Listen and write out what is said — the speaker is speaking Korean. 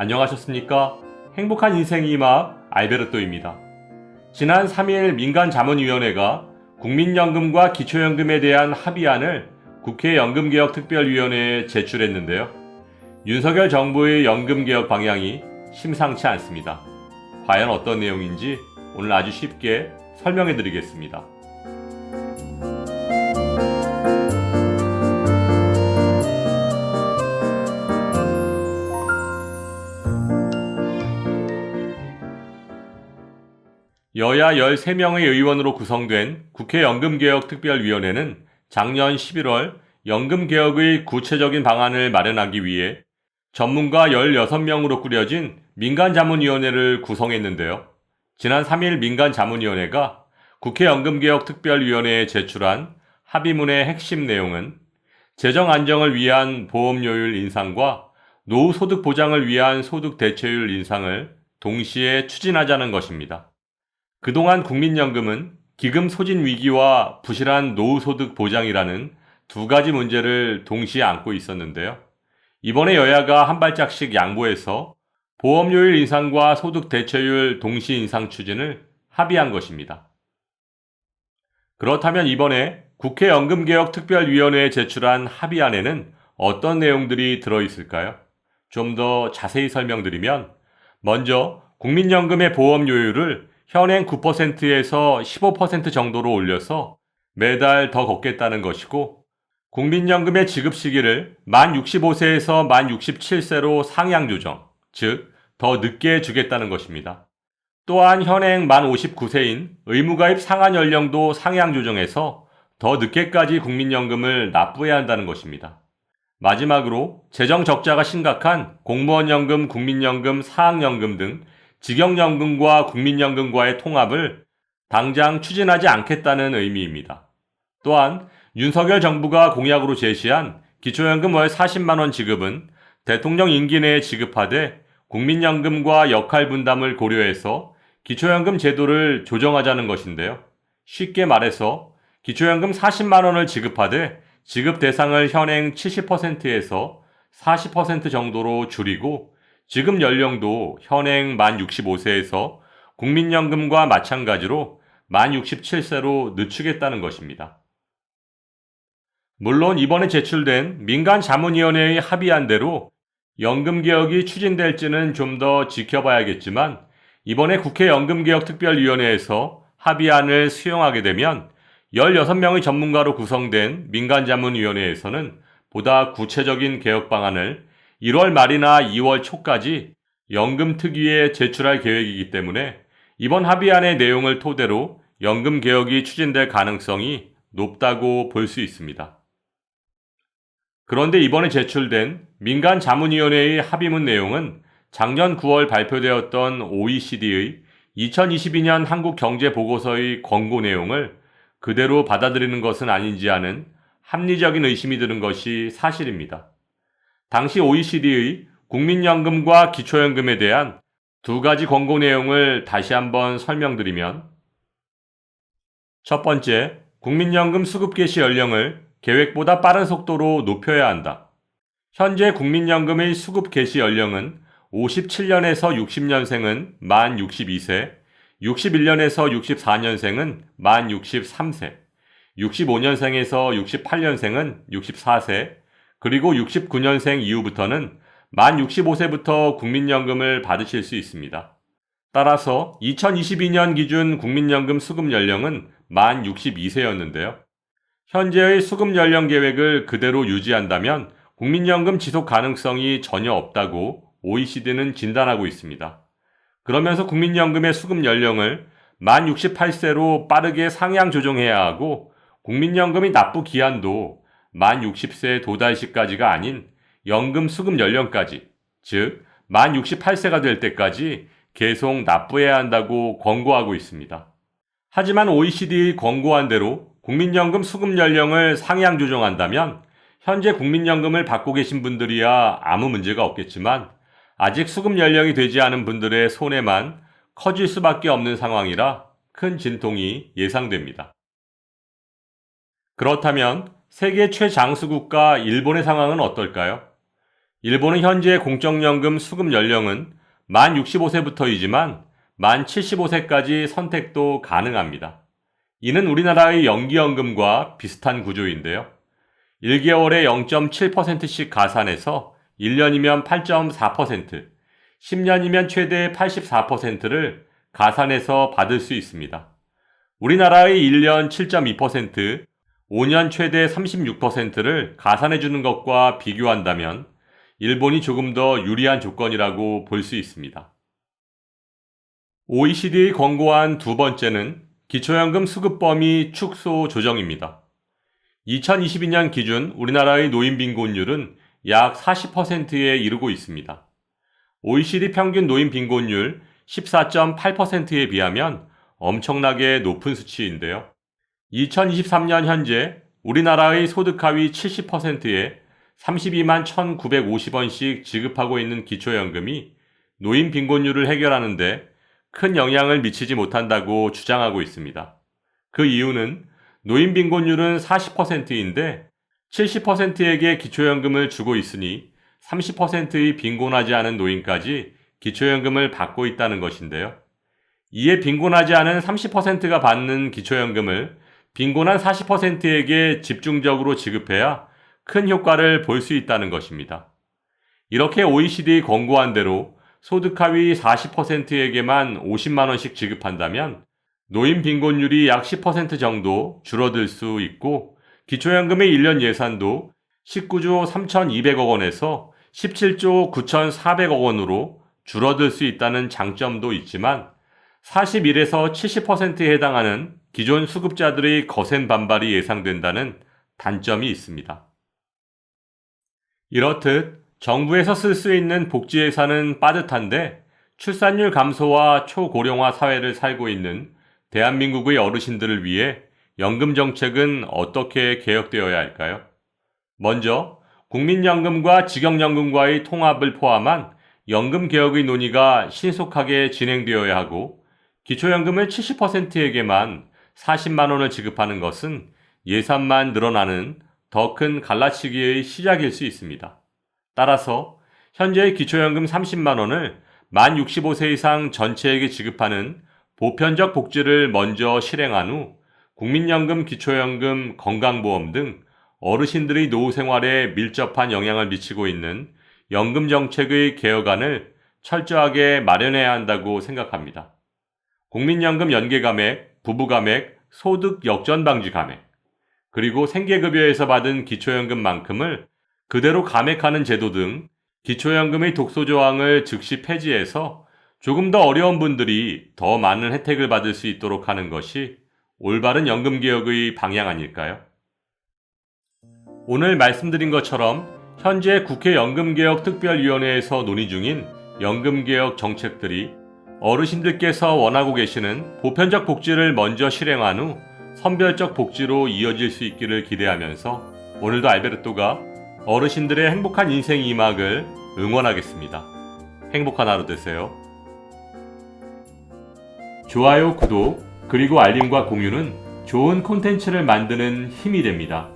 안녕하셨습니까? 행복한 인생 이막 알베르토입니다. 지난 3일 민간자문위원회가 국민연금과 기초연금에 대한 합의안을 국회 연금개혁특별위원회에 제출했는데요. 윤석열 정부의 연금개혁 방향이 심상치 않습니다. 과연 어떤 내용인지 오늘 아주 쉽게 설명해 드리겠습니다. 여야 13명의 의원으로 구성된 국회 연금개혁특별위원회는 작년 11월 연금개혁의 구체적인 방안을 마련하기 위해 전문가 16명으로 꾸려진 민간자문위원회를 구성했는데요. 지난 3일 민간자문위원회가 국회 연금개혁특별위원회에 제출한 합의문의 핵심 내용은 재정 안정을 위한 보험료율 인상과 노후 소득 보장을 위한 소득 대체율 인상을 동시에 추진하자는 것입니다. 그동안 국민연금은 기금 소진 위기와 부실한 노후소득 보장이라는 두 가지 문제를 동시에 안고 있었는데요. 이번에 여야가 한 발짝씩 양보해서 보험료율 인상과 소득 대체율 동시 인상 추진을 합의한 것입니다. 그렇다면 이번에 국회 연금개혁특별위원회에 제출한 합의안에는 어떤 내용들이 들어있을까요? 좀 더 자세히 설명드리면 먼저 국민연금의 보험료율을 현행 9%에서 15% 정도로 올려서 매달 더 걷겠다는 것이고, 국민연금의 지급 시기를 만 65세에서 만 67세로 상향 조정, 즉 더 늦게 주겠다는 것입니다. 또한 현행 만 59세인 의무가입 상한 연령도 상향 조정해서 더 늦게까지 국민연금을 납부해야 한다는 것입니다. 마지막으로 재정 적자가 심각한 공무원연금, 국민연금, 사학연금 등 직영연금과 국민연금과의 통합을 당장 추진하지 않겠다는 의미입니다. 또한 윤석열 정부가 공약으로 제시한 기초연금 월 40만원 지급은 대통령 임기 내에 지급하되 국민연금과 역할 분담을 고려해서 기초연금 제도를 조정하자는 것인데요. 쉽게 말해서 기초연금 40만원을 지급하되 지급 대상을 현행 70%에서 40% 정도로 줄이고 지급 연령도 현행 만 65세에서 국민연금과 마찬가지로 만 67세로 늦추겠다는 것입니다. 물론 이번에 제출된 민간자문위원회의 합의안대로 연금개혁이 추진될지는 좀 더 지켜봐야겠지만 이번에 국회 연금개혁특별위원회에서 합의안을 수용하게 되면 16명의 전문가로 구성된 민간자문위원회에서는 보다 구체적인 개혁 방안을 1월 말이나 2월 초까지 연금특위에 제출할 계획이기 때문에 이번 합의안의 내용을 토대로 연금개혁이 추진될 가능성이 높다고 볼 수 있습니다. 그런데 이번에 제출된 민간자문위원회의 합의문 내용은 작년 9월 발표되었던 OECD의 2022년 한국경제보고서의 권고 내용을 그대로 받아들이는 것은 아닌지 하는 합리적인 의심이 드는 것이 사실입니다. 당시 OECD의 국민연금과 기초연금에 대한 두 가지 권고 내용을 다시 한번 설명드리면, 첫 번째, 국민연금 수급 개시 연령을 계획보다 빠른 속도로 높여야 한다. 현재 국민연금의 수급 개시 연령은 57년에서 60년생은 만 62세, 61년에서 64년생은 만 63세, 65년생에서 68년생은 64세, 그리고 69년생 이후부터는 만 65세부터 국민연금을 받으실 수 있습니다. 따라서 2022년 기준 국민연금 수급 연령은 만 62세였는데요. 현재의 수급 연령 계획을 그대로 유지한다면 국민연금 지속 가능성이 전혀 없다고 OECD는 진단하고 있습니다. 그러면서 국민연금의 수급 연령을 만 68세로 빠르게 상향 조정해야 하고 국민연금의 납부 기한도 만 60세에 도달 시까지가 아닌 연금 수급 연령까지, 즉 만 68세가 될 때까지 계속 납부해야 한다고 권고하고 있습니다. 하지만 OECD의 권고한 대로 국민연금 수급 연령을 상향 조정한다면 현재 국민연금을 받고 계신 분들이야 아무 문제가 없겠지만 아직 수급 연령이 되지 않은 분들의 손해만 커질 수밖에 없는 상황이라 큰 진통이 예상됩니다. 그렇다면 세계 최장수 국가 일본의 상황은 어떨까요? 일본은 현재 공적연금 수급 연령은 만 65세부터이지만 만 75세까지 선택도 가능합니다. 이는 우리나라의 연기연금과 비슷한 구조인데요. 1개월에 0.7%씩 가산해서 1년이면 8.4%, 10년이면 최대 84%를 가산해서 받을 수 있습니다. 우리나라의 1년 7.2%, 5년 최대 36%를 가산해주는 것과 비교한다면 일본이 조금 더 유리한 조건이라고 볼 수 있습니다. OECD의 권고안 두 번째는 기초연금 수급 범위 축소 조정입니다. 2022년 기준 우리나라의 노인 빈곤율은 약 40%에 이르고 있습니다. OECD 평균 노인 빈곤율 14.8%에 비하면 엄청나게 높은 수치인데요. 2023년 현재 우리나라의 소득 하위 70%에 32만 1,950원씩 지급하고 있는 기초연금이 노인 빈곤율을 해결하는데 큰 영향을 미치지 못한다고 주장하고 있습니다. 그 이유는 노인 빈곤율은 40%인데 70%에게 기초연금을 주고 있으니 30%의 빈곤하지 않은 노인까지 기초연금을 받고 있다는 것인데요. 이에 빈곤하지 않은 30%가 받는 기초연금을 빈곤한 40%에게 집중적으로 지급해야 큰 효과를 볼 수 있다는 것입니다. 이렇게 OECD 권고한 대로 소득 하위 40%에게만 50만 원씩 지급한다면 노인 빈곤율이 약 10% 정도 줄어들 수 있고 기초연금의 1년 예산도 19조 3,200억 원에서 17조 9,400억 원으로 줄어들 수 있다는 장점도 있지만 41에서 70%에 해당하는 기존 수급자들의 거센 반발이 예상된다는 단점이 있습니다. 이렇듯 정부에서 쓸 수 있는 복지 예산은 빠듯한데 출산율 감소와 초고령화 사회를 살고 있는 대한민국의 어르신들을 위해 연금 정책은 어떻게 개혁되어야 할까요? 먼저 국민연금과 직역연금과의 통합을 포함한 연금 개혁의 논의가 신속하게 진행되어야 하고 기초연금을 70%에게만 40만 원을 지급하는 것은 예산만 늘어나는 더 큰 갈라치기의 시작일 수 있습니다. 따라서 현재의 기초연금 30만 원을 만 65세 이상 전체에게 지급하는 보편적 복지를 먼저 실행한 후 국민연금, 기초연금, 건강보험 등 어르신들의 노후 생활에 밀접한 영향을 미치고 있는 연금 정책의 개혁안을 철저하게 마련해야 한다고 생각합니다. 국민연금 연계감액, 부부감액, 소득 역전 방지 감액, 그리고 생계급여에서 받은 기초연금만큼을 그대로 감액하는 제도 등 기초연금의 독소조항을 즉시 폐지해서 조금 더 어려운 분들이 더 많은 혜택을 받을 수 있도록 하는 것이 올바른 연금개혁의 방향 아닐까요? 오늘 말씀드린 것처럼 현재 국회 연금개혁특별위원회에서 논의 중인 연금개혁 정책들이 어르신들께서 원하고 계시는 보편적 복지를 먼저 실행한 후 선별적 복지로 이어질 수 있기를 기대하면서 오늘도 알베르토가 어르신들의 행복한 인생 2막을 응원하겠습니다. 행복한 하루 되세요. 좋아요, 구독, 그리고 알림과 공유는 좋은 콘텐츠를 만드는 힘이 됩니다.